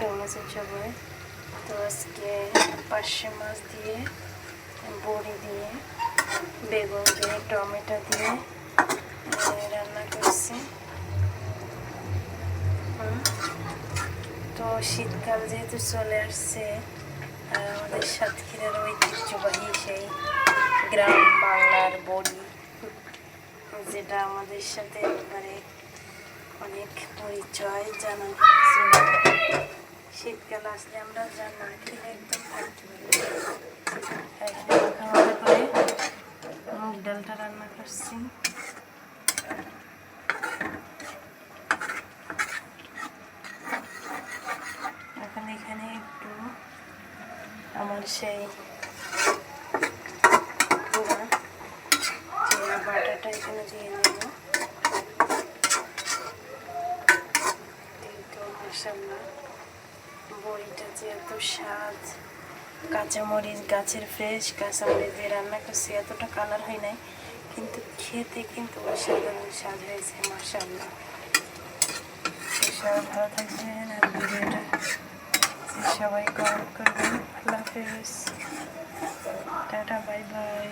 কেমন আছেন সবাই? তো আজকে পার্শে মাছ দিয়ে, বড়ি দিয়ে, বেগুন দিয়ে, টমেটো দিয়ে রান্না করছি। তো শীতকাল যেহেতু চলে আসছে, আর আমাদের সাতক্ষীরার ঐতিহ্যবাহী সেই গ্রাম বাংলার বড়ি, যেটা আমাদের সাথে একেবারে অনেক পরিচয় জানা ছিল। শীতকাল আসলে আমরা যা না খেলে একদম থাকতে পারি। এখানে মাখা মাখা করে মুগ ডালটা রান্না করছি। এখন এখানে একটু আমার সেই জিরা বাটাটা এখানে দিয়ে নেব। তো মশলা বড়িটা যে এত স্বাদ, কাঁচামরিচ গাছের ফ্রেশ কাঁচামরিচ দিয়ে রান্না করছি, এতটা কালার হয় নাই, কিন্তু খেতে কিন্তু অসাধারণ স্বাদ হয়েছে। মাশাআল্লাহ। সবাই ভালো থাকবেন আর ভিডিওটা সবাই কমেন্ট করবেন। আল্লাহ হাফেজ, টাটা, বাই বাই।